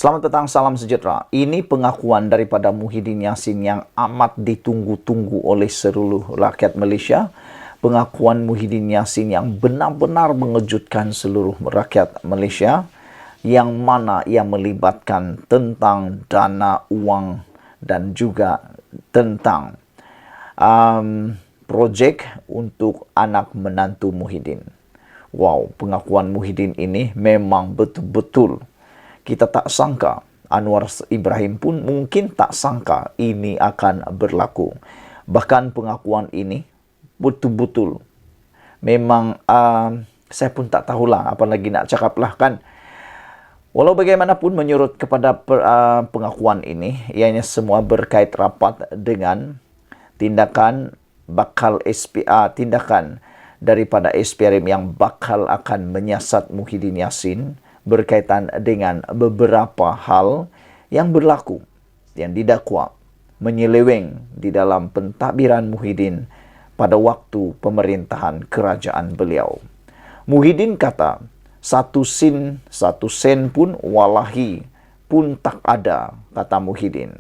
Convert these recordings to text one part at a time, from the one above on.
Selamat petang, salam sejahtera. Ini pengakuan daripada Muhyiddin Yassin yang amat ditunggu-tunggu oleh seluruh rakyat Malaysia. Pengakuan Muhyiddin Yassin yang benar-benar mengejutkan seluruh rakyat Malaysia, yang mana ia melibatkan tentang dana uang dan juga tentang projek untuk anak menantu Muhyiddin. Wow, pengakuan Muhyiddin ini memang betul-betul kita tak sangka. Anwar Ibrahim pun mungkin tak sangka ini akan berlaku. Bahkan pengakuan ini betul-betul memang saya pun tak tahulah apa lagi nak cakap lah kan. Walau bagaimanapun menurut kepada pengakuan ini, ianya semua berkait rapat dengan tindakan tindakan daripada SPRM yang bakal akan menyiasat Muhyiddin Yassin berkaitan dengan beberapa hal yang berlaku, yang didakwa menyeleweng di dalam pentadbiran Muhyiddin pada waktu pemerintahan kerajaan beliau. Muhyiddin kata, satu sen pun wallahi pun tak ada, kata Muhyiddin.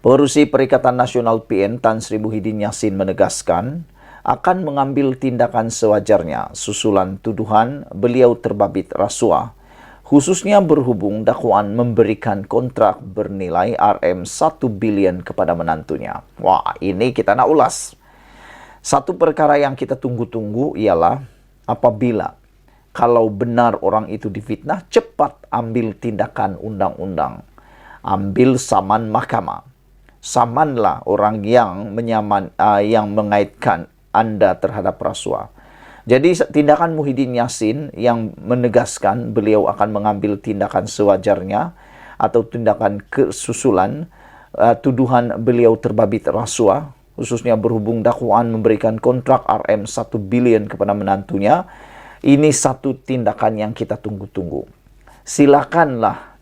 Pengerusi Perikatan Nasional PN Tan Sri Muhyiddin Yassin menegaskan akan mengambil tindakan sewajarnya susulan tuduhan beliau terbabit rasuah, khususnya berhubung dakwaan memberikan kontrak bernilai RM1 bilion kepada menantunya. Wah, ini kita nak ulas. Satu perkara yang kita tunggu-tunggu ialah apabila kalau benar orang itu difitnah, cepat ambil tindakan undang-undang. Ambil saman mahkamah. Samanlah orang yang yang mengaitkan Anda terhadap rasuah. Jadi tindakan Muhyiddin Yassin yang menegaskan beliau akan mengambil tindakan sewajarnya atau tindakan kesusulan tuduhan beliau terbabit rasuah, khususnya berhubung dakwaan memberikan kontrak RM1 bilion kepada menantunya, ini satu tindakan yang kita tunggu-tunggu. Silakanlah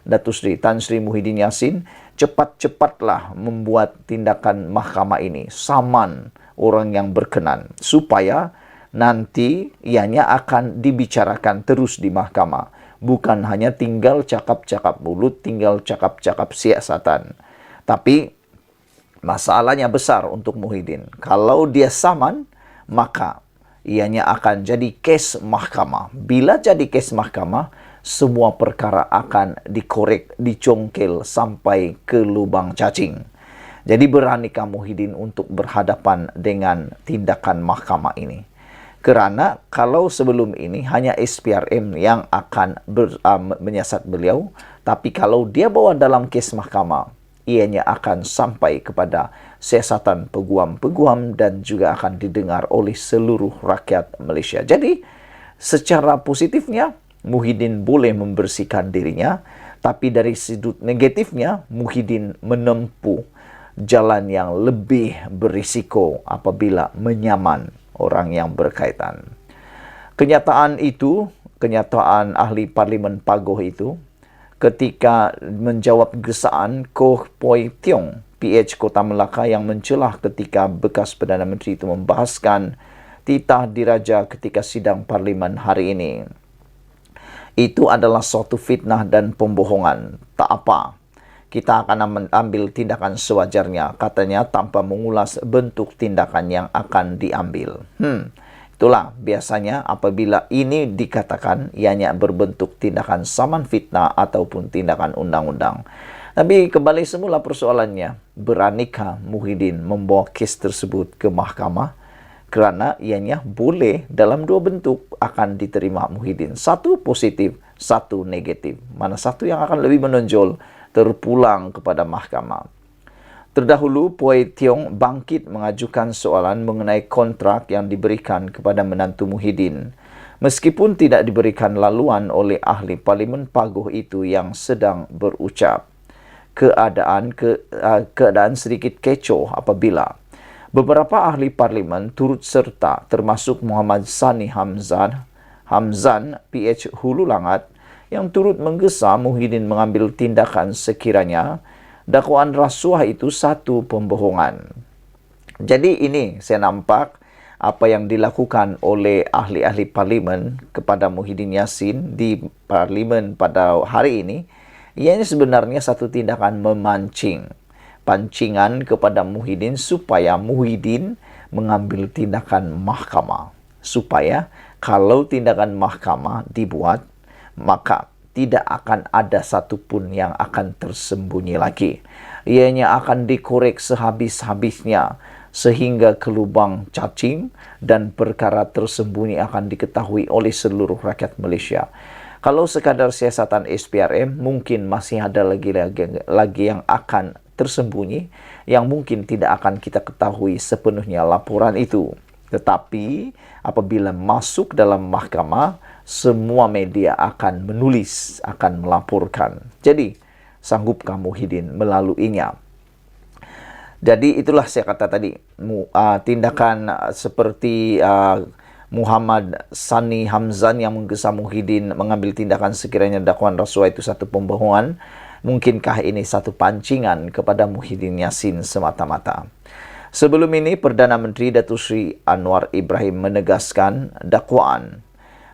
Datuk Seri Tan Sri Muhyiddin Yassin cepat-cepatlah membuat tindakan mahkamah ini, saman orang yang berkenan, supaya nanti ianya akan dibicarakan terus di mahkamah. Bukan hanya tinggal cakap-cakap mulut, tinggal cakap-cakap siasatan. Tapi masalahnya besar untuk Muhyiddin. Kalau dia saman, maka ianya akan jadi kes mahkamah. Bila jadi kes mahkamah, semua perkara akan dikorek, dicongkel sampai ke lubang cacing. Jadi beranikah Muhyiddin untuk berhadapan dengan tindakan mahkamah ini? Kerana kalau sebelum ini hanya SPRM yang akan menyiasat beliau, tapi kalau dia bawa dalam kes mahkamah, ianya akan sampai kepada siasatan peguam-peguam dan juga akan didengar oleh seluruh rakyat Malaysia. Jadi secara positifnya Muhyiddin boleh membersihkan dirinya, tapi dari sudut negatifnya Muhyiddin menempuh jalan yang lebih berisiko apabila menyaman orang yang berkaitan. Kenyataan ahli Parlimen Pagoh itu, ketika menjawab gesaan Koh Poi Tiong, PH Kota Melaka yang mencelah ketika bekas Perdana Menteri itu membahaskan titah diraja ketika sidang Parlimen hari ini. Itu adalah suatu fitnah dan pembohongan. Tak apa, kita akan ambil tindakan sewajarnya, katanya tanpa mengulas bentuk tindakan yang akan diambil. Itulah biasanya apabila ini dikatakan ianya berbentuk tindakan saman fitnah ataupun tindakan undang-undang. Tapi kembali semula persoalannya, beranikah Muhyiddin membawa kes tersebut ke mahkamah? Kerana ianya boleh dalam dua bentuk akan diterima Muhyiddin. Satu positif, satu negatif. Mana satu yang akan lebih menonjol terpulang kepada mahkamah. Terdahulu, Poi Tiong bangkit mengajukan soalan mengenai kontrak yang diberikan kepada menantu Muhyiddin. Meskipun tidak diberikan laluan oleh ahli Parlimen Pagoh itu yang sedang berucap, keadaan sedikit kecoh apabila beberapa ahli parlimen turut serta termasuk Muhammad Sani Hamzan PH Hulu Langat yang turut menggesa Muhyiddin mengambil tindakan sekiranya dakwaan rasuah itu satu pembohongan. Jadi ini saya nampak apa yang dilakukan oleh ahli-ahli parlimen kepada Muhyiddin Yassin di parlimen pada hari ini, ia ini sebenarnya satu tindakan memancing. Pancingan kepada Muhyiddin supaya Muhyiddin mengambil tindakan mahkamah. Supaya kalau tindakan mahkamah dibuat, maka tidak akan ada satupun yang akan tersembunyi lagi. Ianya akan dikorek sehabis-habisnya sehingga ke lubang cacing dan perkara tersembunyi akan diketahui oleh seluruh rakyat Malaysia. Kalau sekadar siasatan SPRM, mungkin masih ada lagi yang akan tersembunyi yang mungkin tidak akan kita ketahui sepenuhnya laporan itu. Tetapi apabila masuk dalam mahkamah, semua media akan menulis, akan melaporkan. Jadi, sanggupkah Muhyiddin melaluinya? Jadi itulah saya kata tadi, tindakan seperti Muhammad Sani Hamzan yang menggesa Muhyiddin mengambil tindakan sekiranya dakwaan rasuah itu satu pembohongan. Mungkinkah ini satu pancingan kepada Muhyiddin Yassin semata-mata? Sebelum ini, Perdana Menteri Datuk Seri Anwar Ibrahim menegaskan dakwaan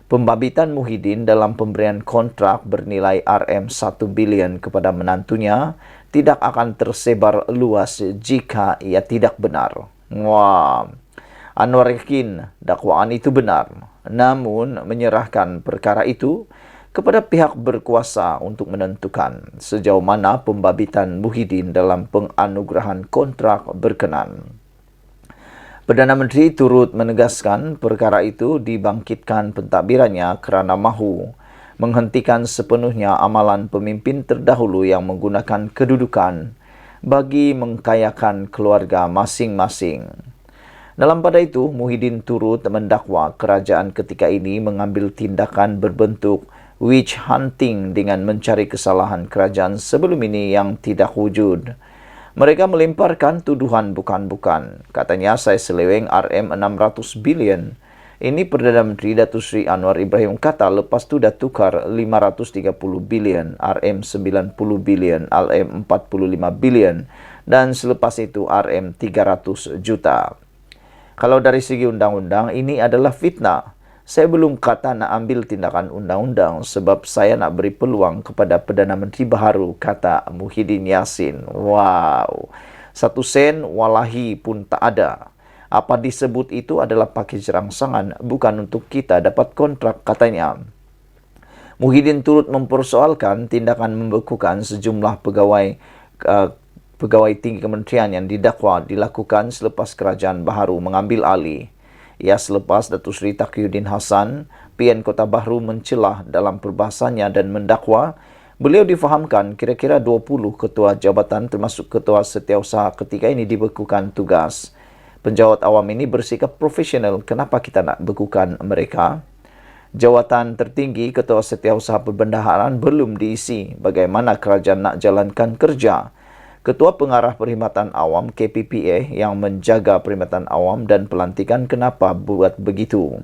pembabitan Muhyiddin dalam pemberian kontrak bernilai RM1 bilion kepada menantunya tidak akan tersebar luas jika ia tidak benar. Wah, Anwar yakin dakwaan itu benar, namun menyerahkan perkara itu kepada pihak berkuasa untuk menentukan sejauh mana pembabitan Muhyiddin dalam penganugerahan kontrak berkenan. Perdana Menteri turut menegaskan perkara itu dibangkitkan pentadbirannya kerana mahu menghentikan sepenuhnya amalan pemimpin terdahulu yang menggunakan kedudukan bagi mengkayakan keluarga masing-masing. Dalam pada itu, Muhyiddin turut mendakwa kerajaan ketika ini mengambil tindakan berbentuk witch hunting dengan mencari kesalahan kerajaan sebelum ini yang tidak wujud. Mereka melemparkan tuduhan bukan-bukan. Katanya saya seleweng RM600 bilion. Ini Perdana Menteri Datuk Seri Anwar Ibrahim kata lepas tu dah tukar 530 bilion, RM90 bilion, RM45 bilion dan selepas itu RM300 juta. Kalau dari segi undang-undang ini adalah fitnah. Saya belum kata nak ambil tindakan undang-undang sebab saya nak beri peluang kepada Perdana Menteri baharu, kata Muhyiddin Yassin. Wow, 1 sen walahi pun tak ada. Apa disebut itu adalah pakej rangsangan, bukan untuk kita dapat kontrak, katanya. Muhyiddin turut mempersoalkan tindakan membekukan sejumlah pegawai tinggi kementerian yang didakwa dilakukan selepas kerajaan baharu mengambil alih. Ia selepas Datuk Seri Taqiyuddin Hassan, PN Kota Bahru mencelah dalam perbahasannya dan mendakwa beliau difahamkan kira-kira 20 ketua jabatan termasuk ketua setiausaha ketika ini dibekukan tugas. Penjawat awam ini bersikap profesional, kenapa kita nak bekukan mereka? Jawatan tertinggi ketua setiausaha perbendaharaan belum diisi, bagaimana kerajaan nak jalankan kerja? Ketua Pengarah Perkhidmatan Awam KPPA yang menjaga perkhidmatan awam dan pelantikan kenapa buat begitu?